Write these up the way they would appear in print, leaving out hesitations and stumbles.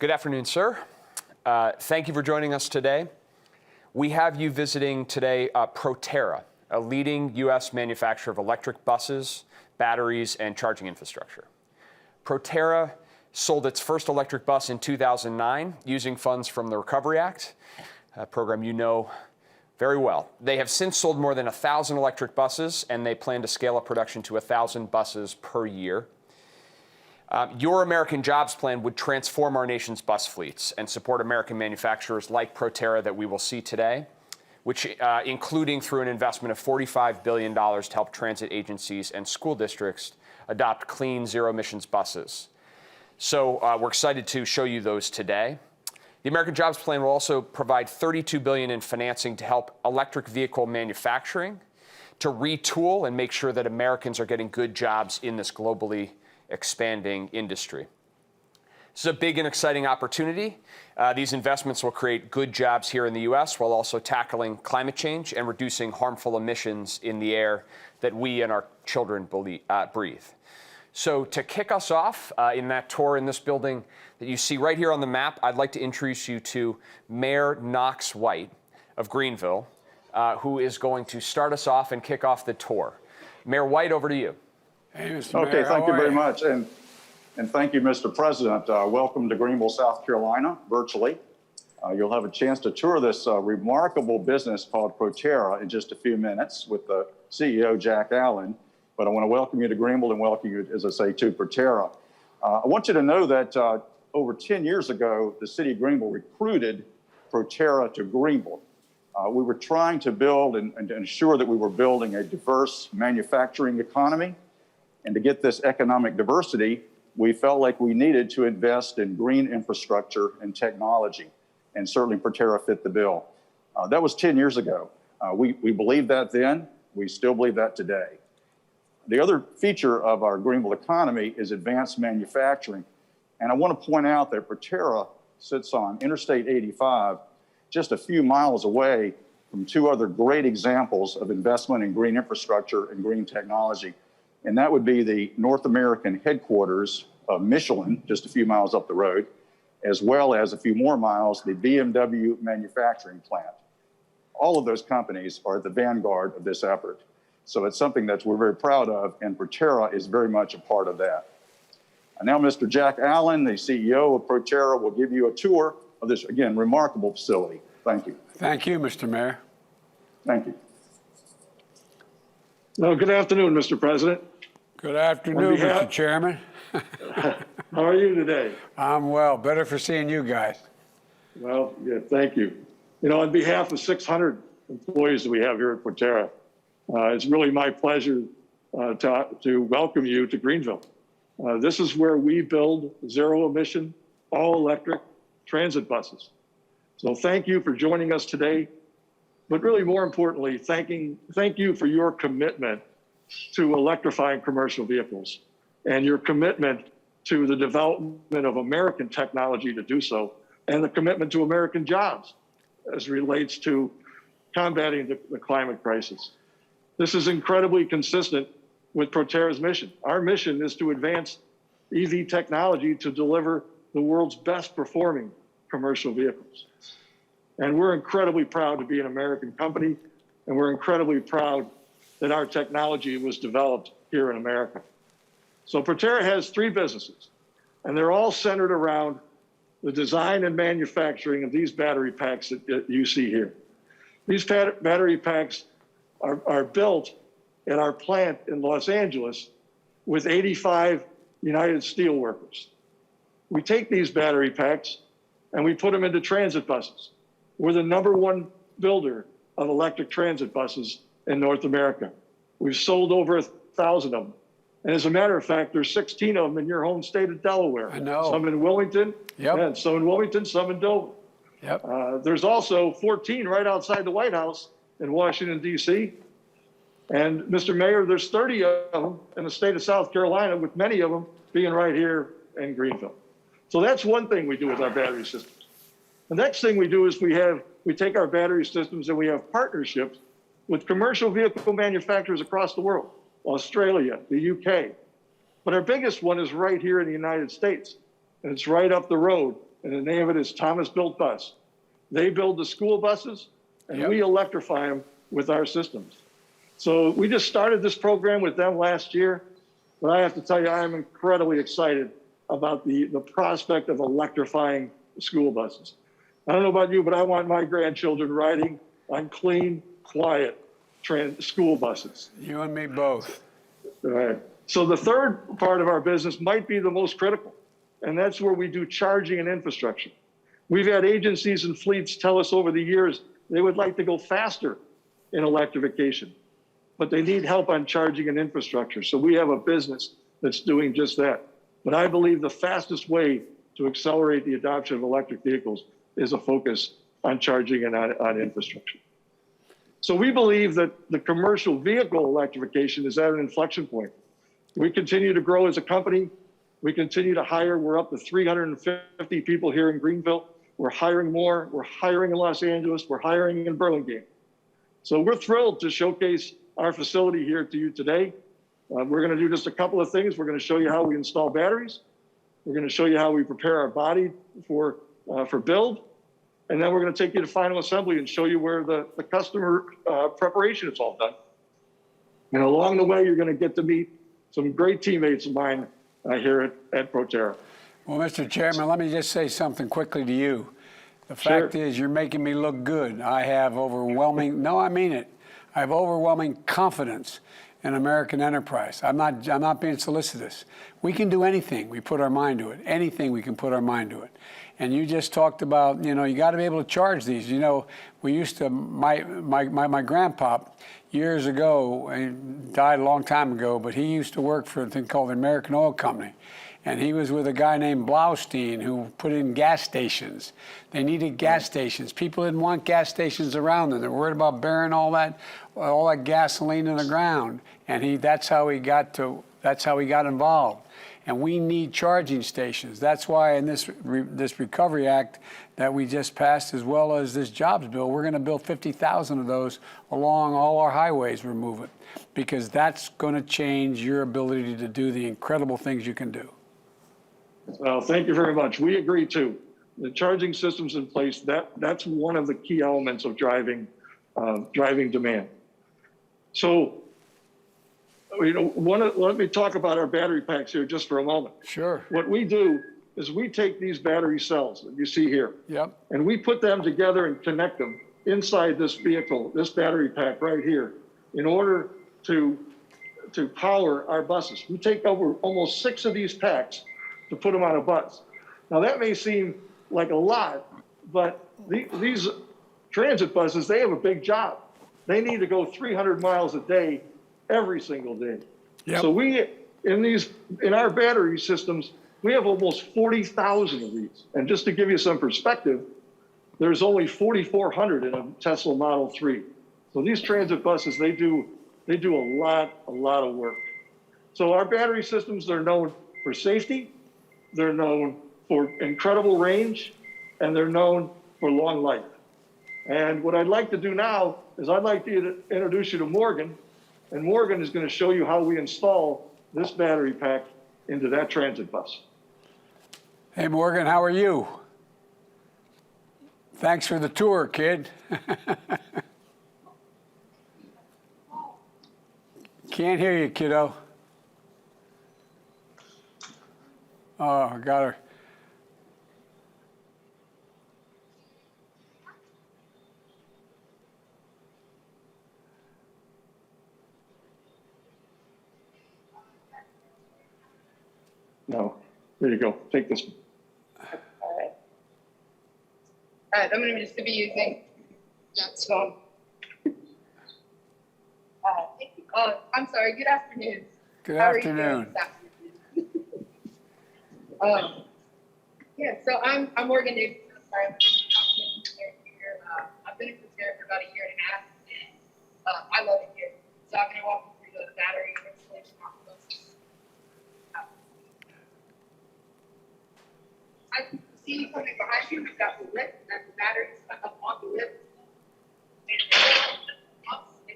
Good afternoon, sir. Thank you for joining us today. We have you visiting today Proterra, a leading U.S. manufacturer of electric buses, batteries, and charging infrastructure. Proterra sold its first electric bus in 2009 using funds from the Recovery Act, a program you know very well. They have since sold more than 1,000 electric buses, and they plan to scale up production to 1,000 buses per year. Your American Jobs Plan would transform our nation's bus fleets and support American manufacturers like Proterra that we will see today, which including through an investment of $45 billion to help transit agencies and school districts adopt clean, zero-emissions buses. So we're excited to show you those today. The American Jobs Plan will also provide $32 billion in financing to help electric vehicle manufacturing, to retool and make sure that Americans are getting good jobs in this globally expanding industry. This is a big and exciting opportunity. These investments will create good jobs here in the U.S. while also tackling climate change and reducing harmful emissions in the air that we and our children breathe. So to kick us off in that tour in this building that you see right here on the map, I'd like to introduce you to Mayor Knox White of Greenville, who is going to start us off and kick off the tour. Mayor White, over to you. Hey, Mr. Mayor, okay, thank you very much. And thank you, Mr. President. Welcome to Greenville, South Carolina, virtually. You'll have a chance to tour this remarkable business called Proterra in just a few minutes with the CEO, Jack Allen. But I want to welcome you to Greenville and welcome you, as I say, to Proterra. I want you to know that over 10 years ago, the city of Greenville recruited Proterra to Greenville. We were trying to build and ensure that we were building a diverse manufacturing economy. And to get this economic diversity, we felt like we needed to invest in green infrastructure and technology. And certainly Proterra fit the bill. That was 10 years ago. We believed that then. We still believe that today. The other feature of our Greenville economy is advanced manufacturing. And I want to point out that Proterra sits on Interstate 85, just a few miles away from two other great examples of investment in green infrastructure and green technology. And that would be the North American headquarters of Michelin, just a few miles up the road, as well as a few more miles, the BMW manufacturing plant. All of those companies are at the vanguard of this effort. So it's something that we're very proud of, and Proterra is very much a part of that. And now Mr. Jack Allen, the CEO of Proterra, will give you a tour of this, again, remarkable facility. Thank you. Thank you, Mr. Mayor. Thank you. Well, good afternoon, Mr. President. Good afternoon, Mr. Chairman. How are you today? I'm well. Better for seeing you guys. Well, yeah, thank you. You know, on behalf of 600 employees that we have here at Proterra, it's really my pleasure to welcome you to Greenville. This is where we build zero-emission, all-electric transit buses. So thank you for joining us today. But really more importantly, thank you for your commitment to electrifying commercial vehicles and your commitment to the development of American technology to do so, and the commitment to American jobs as relates to combating the climate crisis. This is incredibly consistent with Proterra's mission. Our mission is to advance EV technology to deliver the world's best performing commercial vehicles. And we're incredibly proud to be an American company, and we're incredibly proud that our technology was developed here in America. So Proterra has three businesses, and they're all centered around the design and manufacturing of these battery packs that you see here. These battery packs are built at our plant in Los Angeles with 85 United Steelworkers. We take these battery packs and we put them into transit buses. We're the #1 builder of electric transit buses in North America. We've sold over 1,000 of them. And as a matter of fact, there's 16 of them in your home state of Delaware. I know. Some in Wilmington, and some in Wilmington, some in Dover. Yep. There's also 14 right outside the White House in Washington, D.C. And Mr. Mayor, there's 30 of them in the state of South Carolina, with many of them being right here in Greenville. So that's one thing we do with our battery systems. The next thing we do is we take our battery systems and we have partnerships with commercial vehicle manufacturers across the world, Australia, the UK. But our biggest one is right here in the United States, and it's right up the road and the name of it is Thomas Built Bus. They build the school buses, and Yep. we electrify them with our systems. So we just started this program with them last year, but I have to tell you, I am incredibly excited about the prospect of electrifying school buses. I don't know about you, but I want my grandchildren riding on clean, quiet school buses. You and me both. All right. So the third part of our business might be the most critical, and that's where we do charging and infrastructure. We've had agencies and fleets tell us over the years they would like to go faster in electrification, but they need help on charging and infrastructure. So we have a business that's doing just that. But I believe the fastest way to accelerate the adoption of electric vehicles is a focus on charging and on infrastructure. So we believe that the commercial vehicle electrification is at an inflection point. We continue to grow as a company. We continue to hire. We're up to 350 people here in Greenville. We're hiring more. We're hiring in Los Angeles. We're hiring in Burlingame. So we're thrilled to showcase our facility here to you today. We're going to do just a couple of things. We're going to show you how we install batteries. We're going to show you how we prepare our body for build. And then we're going to take you to final assembly and show you where the customer preparation is all done. And along the way, you're going to get to meet some great teammates of mine here at Proterra. Well, Mr. Chairman, let me just say something quickly to you. The fact is, you're making me look good. I have overwhelming, no, I mean it. I have overwhelming confidence in American enterprise. I'm not being solicitous. We can do anything we put our mind to it. Anything we can put our mind to it. And you just talked about, you got to be able to charge these. We used to, my grandpa, years ago, he died a long time ago, but he used to work for a thing called the American Oil Company. And he was with a guy named Blaustein who put in gas stations. They needed gas stations. People didn't want gas stations around them. They were worried about burying all that gasoline in the ground. And that's how he got involved. And we need charging stations. That's why in this Recovery Act that we just passed, as well as this jobs bill, we're going to build 50,000 of those along all our highways we're moving, because that's going to change your ability to do the incredible things you can do. Well, thank you very much. We agree too. The charging systems in place, that's one of the key elements of driving demand. So, let me talk about our battery packs here just for a moment. Sure. What we do is we take these battery cells that you see here, Yep. and we put them together and connect them inside this vehicle, this battery pack right here, in order to power our buses. We take over almost 6 of these packs to put them on a bus. Now that may seem like a lot, but these transit buses, they have a big job. They need to go 300 miles a day, every single day. Yep. So in our battery systems, we have almost 40,000 of these. And just to give you some perspective, there's only 4,400 in a Tesla Model 3. So these transit buses, they do a lot of work. So our battery systems, they're known for safety, they're known for incredible range, and they're known for long life. And what I'd like to do now is I'd like to introduce you to Morgan, and Morgan is going to show you how we install this battery pack into that transit bus. Hey, Morgan, how are you? Thanks for the tour, kid. Can't hear you, kiddo. Oh, I got her. No, there you go. Take this one. All right, I'm going to be using Jack's phone. Thank you. I'm sorry. Good afternoon. Good How afternoon. Are you doing this afternoon? Yeah. So I'm Morgan Davis. I'm sorry. I've been in Proterra for about a year and a half, and I love it here. So I'm going to walk you through the battery installation process. I can see coming behind you, we've got the lift, and the battery's stuck up on the lift. And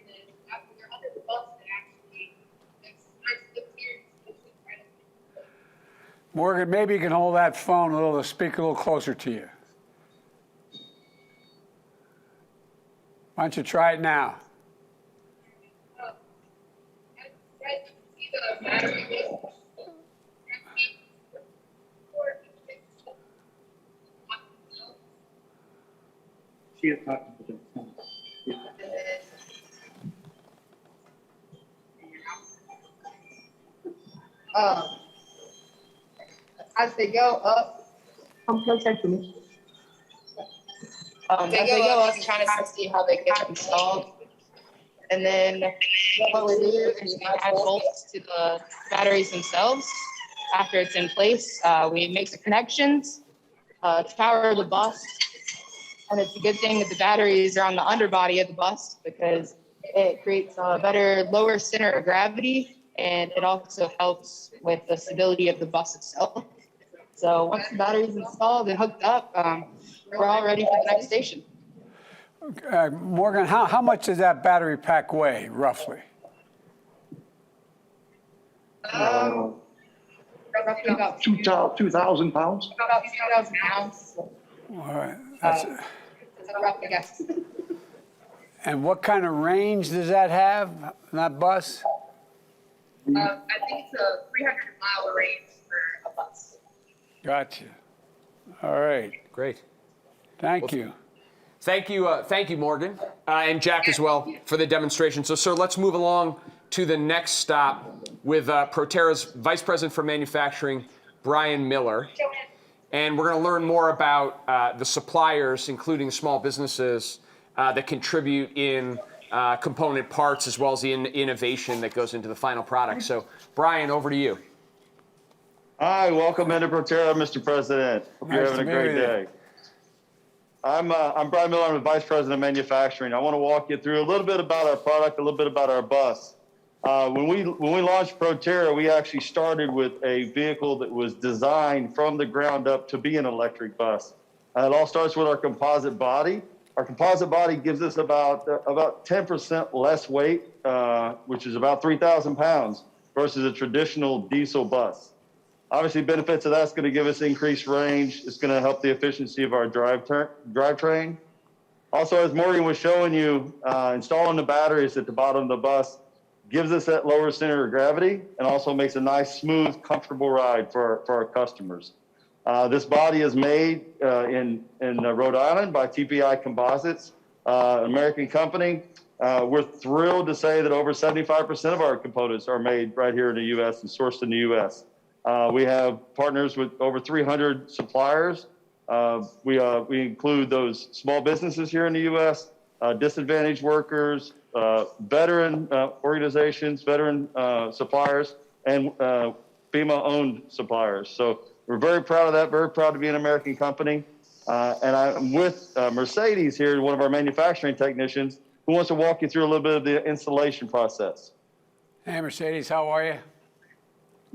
then after you're under the bus, it actually makes a nice lift here. It's right up. Morgan, maybe you can hold that phone speak a little closer to you. Why don't you try it now? See the battery list. She is talking to them. As they go up, Come closer to me. as they go up, you kind of see how they get installed. And then what we do is we add bolts to the batteries themselves. After it's in place, we make the connections to power the bus. And it's a good thing that the batteries are on the underbody of the bus because it creates a better lower center of gravity, and it also helps with the stability of the bus itself. So once the battery's installed and hooked up, we're all ready for the next station. Morgan, how much does that battery pack weigh, roughly? Roughly about 2,000 pounds? about 2,000 pounds. All right. That's, It's a rough guess. and what kind of range does that have, that bus? I think it's a 300-mile range for a bus. Gotcha. All right. Great. Thank you. Thank you, Morgan, and Jack as well for the demonstration. So, sir, let's move along to the next stop with Proterra's Vice President for Manufacturing, Brian Miller. And we're going to learn more about the suppliers, including small businesses, that contribute in component parts as well as the innovation that goes into the final product. So, Brian, over to you. Hi, welcome into Proterra, Mr. President. Hope you're Nice having to a be great with you. day. I'm Brian Miller. I'm the Vice President of Manufacturing. I want to walk you through a little bit about our product, a little bit about our bus. When we launched Proterra, we actually started with a vehicle that was designed from the ground up to be an electric bus. It all starts with our composite body. Our composite body gives us about 10% less weight, which is about 3,000 pounds, versus a traditional diesel bus. Obviously, benefits of that's going to give us increased range. It's going to help the efficiency of our drivetrain. Also, as Morgan was showing you, installing the batteries at the bottom of the bus gives us that lower center of gravity and also makes a nice, smooth, comfortable ride for our customers. This body is made in Rhode Island by TPI Composites, an American company. We're thrilled to say that over 75% of our components are made right here in the U.S. and sourced in the U.S. We have partners with over 300 suppliers. We include those small businesses here in the U.S., disadvantaged workers, veteran organizations, veteran suppliers, and FEMA-owned suppliers. So we're very proud of that, very proud to be an American company. And I'm with Mercedes here, one of our manufacturing technicians, who wants to walk you through a little bit of the installation process. Hey, Mercedes, how are you?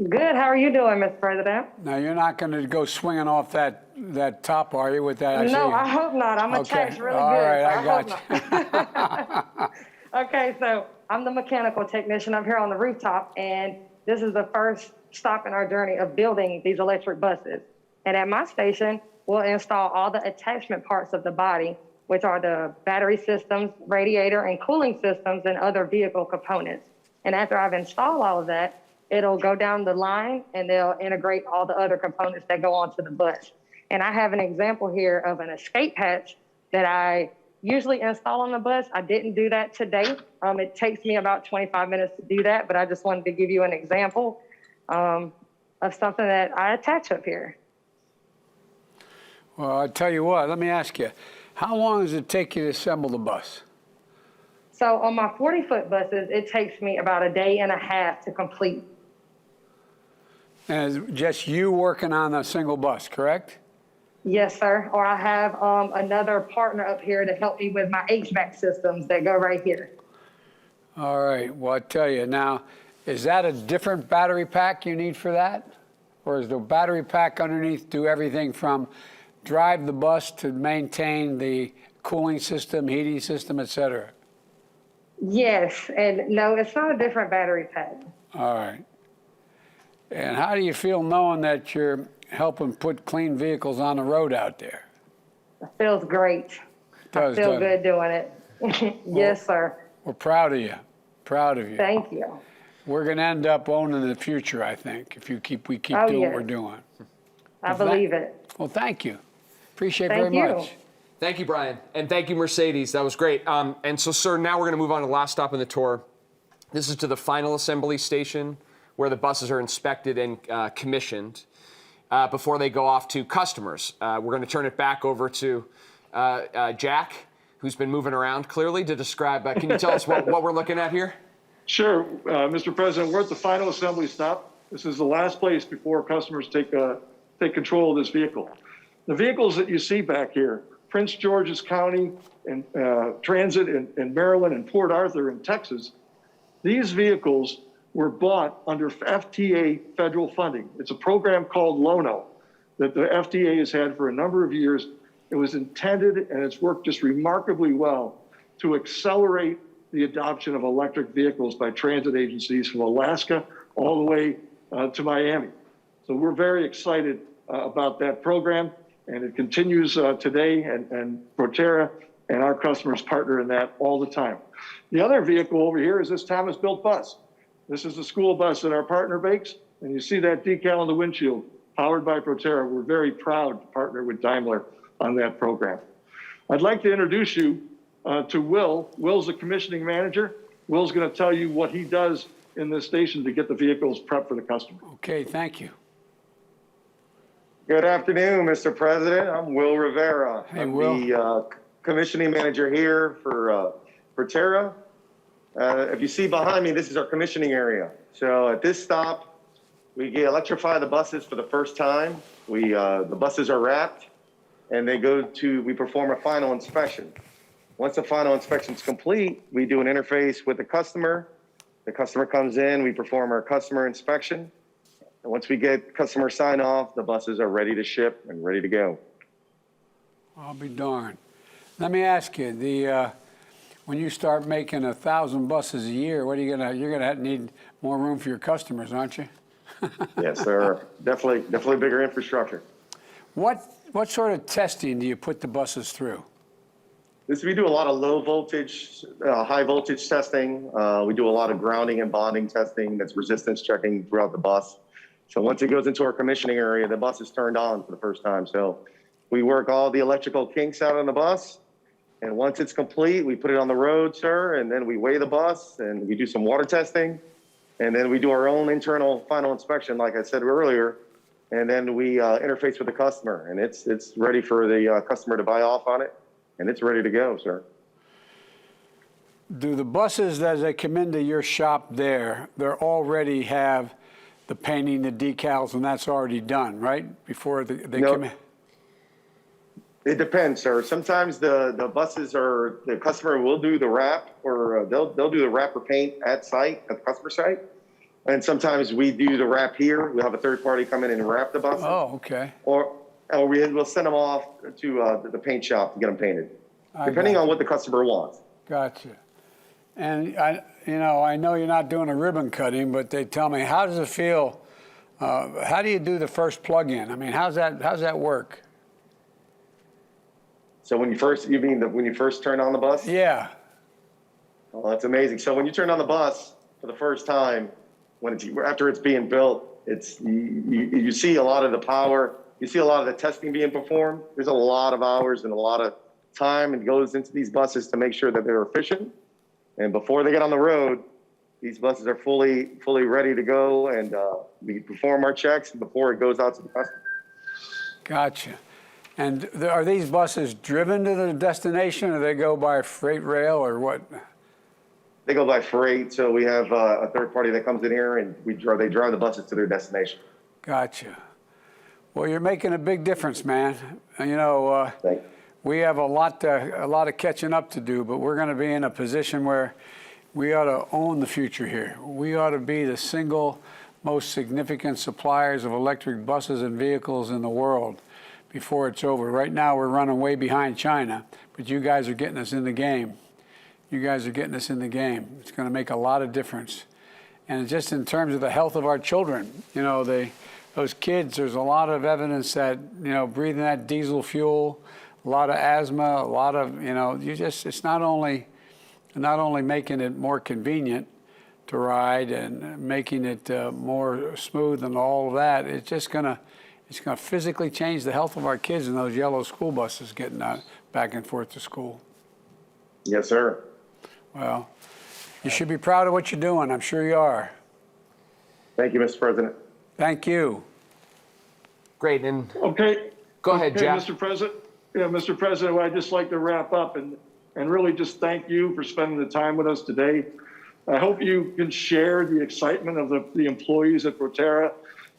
Good. How are you doing, Mr. President? Now, you're not going to go swinging off that top, are you, with that? No, I hope not. I'm attached really All good. right, so I got hope not. Okay, so I'm the mechanical technician. I'm here on the rooftop, and this is the first stop in our journey of building these electric buses. And at my station, we'll install all the attachment parts of the body, which are the battery systems, radiator and cooling systems, and other vehicle components. And after I've installed all of that, it'll go down the line and they'll integrate all the other components that go onto the bus. And I have an example here of an escape hatch that I usually install on the bus. I didn't do that today. It takes me about 25 minutes to do that, but I just wanted to give you an example of something that I attach up here. Well, I'll tell you what, let me ask you, how long does it take you to assemble the bus? So on my 40-foot buses, it takes me about a day and a half to complete. And it's just you working on a single bus, correct? Yes, sir. Or I have another partner up here to help me with my HVAC systems that go right here. All right, well, I'll tell you now, is that a different battery pack you need for that? Or is the battery pack underneath do everything from drive the bus to maintain the cooling system, heating system, et cetera? Yes, and no, it's not a different battery pack. All right. And how do you feel knowing that you're helping put clean vehicles on the road out there? It feels great. Does, I feel doesn't good doing it. Yes, sir. We're proud of you. Proud of you. Thank you. We're going to end up owning the future, I think, if we keep Oh, doing what yes. we're doing. I believe it. Well, thank you. Appreciate Thank very you. much. Thank you, Brian. And thank you, Mercedes. That was great. And so, sir, now we're going to move on to the last stop in the tour. This is to the final assembly station where the buses are inspected and commissioned before they go off to customers. We're going to turn it back over to Jack, who's been moving around clearly, to describe. Can you tell us what we're looking at here? Sure, Mr. President, we're at the final assembly stop. This is the last place before customers take control of this vehicle. The vehicles that you see back here, Prince George's County and Transit in Maryland and Port Arthur in Texas, these vehicles were bought under FTA federal funding. It's a program called LONO that the FTA has had for a number of years. It was intended, and it's worked just remarkably well, to accelerate the adoption of electric vehicles by transit agencies from Alaska all the way to Miami. So we're very excited about that program, and it continues today, and Proterra and our customers partner in that all the time. The other vehicle over here is this Thomas-built bus. This is the school bus that our partner makes, and you see that decal on the windshield, powered by Proterra. We're very proud to partner with Daimler on that program. I'd like to introduce you to Will. Will's the commissioning manager. Will's going to tell you what he does in this station to get the vehicles prepped for the customer. Okay, thank you. Good afternoon, Mr. President. I'm Will Rivera. Hey, I'm Will. the commissioning manager here for Proterra. If you see behind me, this is our commissioning area. So at this stop, we electrify the buses for the first time. The buses are wrapped, and we perform a final inspection. Once the final inspection is complete, we do an interface with the customer. The customer comes in, we perform our customer inspection. And once we get customer sign off, the buses are ready to ship and ready to go. I'll be darned. Let me ask you, when you start making 1,000 buses a year, you're gonna need more room for your customers, aren't you? Yes, sir. Definitely bigger infrastructure. What sort of testing do you put the buses through? We do a lot of low voltage, high voltage testing. We do a lot of grounding and bonding testing. That's resistance checking throughout the bus. So once it goes into our commissioning area, the bus is turned on for the first time. So we work all the electrical kinks out on the bus. And once it's complete, we put it on the road, sir. And then we weigh the bus and we do some water testing. And then we do our own internal final inspection, like I said earlier. And then we interface with the customer. And it's ready for the customer to buy off on it. And it's ready to go, sir. Do the buses, as they come into your shop there, they already have the painting, the decals, and that's already done, right? Before they come in? It depends, sir. Sometimes the buses the customer will do the wrap, or they'll do the wrap or paint at the customer site. And sometimes we do the wrap here. We'll have a third party come in and wrap the buses. Oh, okay. Or we'll send them off to the paint shop to get them painted, depending on what the customer wants. Gotcha. And I know you're not doing a ribbon cutting, but they tell me, how does it feel? How do you do the first plug-in? I mean, how's that work? So when you first turn on the bus? Yeah. Oh, that's amazing. So when you turn on the bus for the first time, after it's being built, you see a lot of the power. You see a lot of the testing being performed. There's a lot of hours and a lot of time and goes into these buses to make sure that they're efficient. And before they get on the road, these buses are fully ready to go, and we perform our checks before it goes out to the customer. Gotcha. And are these buses driven to the destination, or they go by freight rail, or what? They go by freight, so we have a third party that comes in here, and they drive the buses to their destination. Gotcha. Well, you're making a big difference, man. We have a lot of catching up to do, but we're going to be in a position where we ought to own the future here. We ought to be the single most significant suppliers of electric buses and vehicles in the world before it's over. Right now, we're running way behind China, but you guys are getting us in the game. You guys are getting us in the game. It's going to make a lot of difference. And just in terms of the health of our children, you know, those kids, there's a lot of evidence that, you know, breathing that diesel fuel, a lot of asthma, a lot of, you know, it's not only making it more convenient to ride and making it more smooth and all of that, it's gonna physically change the health of our kids in those yellow school buses getting back and forth to school. Yes, sir. Well, you should be proud of what you're doing. I'm sure you are. Thank you, Mr. President. Thank you. Great. And Okay. go ahead, Okay, Jack. Mr. President. Yeah, Mr. President, well, I'd just like to wrap up and really just thank you for spending the time with us today. I hope you can share the excitement of the employees at Proterra,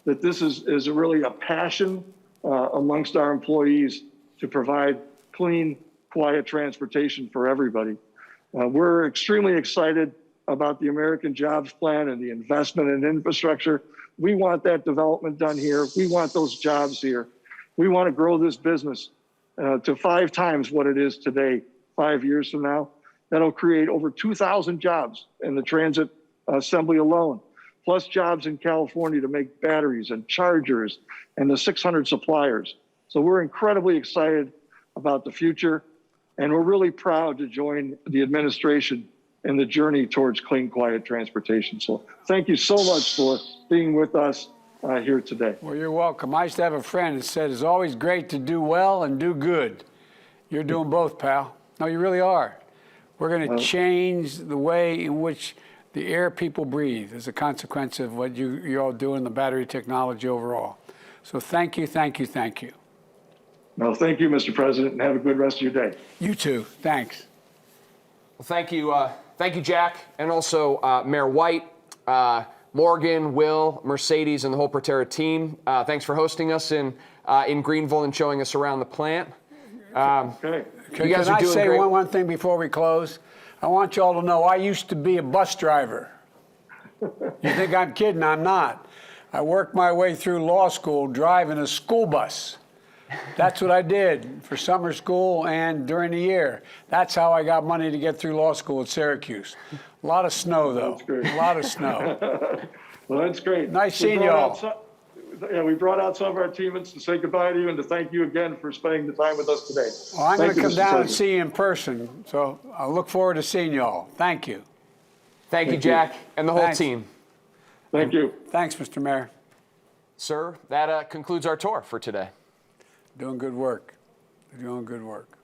that this is really a passion amongst our employees to provide clean, quiet transportation for everybody. We're extremely excited about the American Jobs Plan and the investment in infrastructure. We want that development done here. We want those jobs here. We want to grow this business to 5 times what it is today, 5 years from now. That'll create over 2,000 jobs in the transit assembly alone, plus jobs in California to make batteries and chargers and the 600 suppliers. So we're incredibly excited about the future, and we're really proud to join the administration in the journey towards clean, quiet transportation. So thank you so much for being with us here today. Well, you're welcome. I used to have a friend that said it's always great to do well and do good. You're doing both, pal. No, you really are. We're going to change the way in which the air people breathe as a consequence of what you're all doing, the battery technology overall. So thank you, thank you, thank you. No, thank you, Mr. President, and have a good rest of your day. You too. Thanks. Well, thank you, Jack, and also Mayor White, Morgan, Will, Mercedes, and the whole Proterra team. Thanks for hosting us in Greenville and showing us around the plant. Okay. You guys Can are I doing say great. one thing before we close? I want you all to know I used to be a bus driver. You think I'm kidding? I'm not. I worked my way through law school driving a school bus. That's what I did for summer school and during the year. That's how I got money to get through law school at Syracuse. A lot of snow, though. That's great. A lot of snow. Well, that's great. Nice seeing y'all. Yeah, we brought out some of our teammates to say goodbye to you and to thank you again for spending the time with us today. Well, I'm going Thank to you, come Mr. down and President. see you in person, so I look forward to seeing y'all. Thank you. Thank you, Thank you. Jack, and the whole Thanks. team. Thank you. Thanks, Mr. Mayor. Sir, that concludes our tour for today. Doing good work. You're doing good work.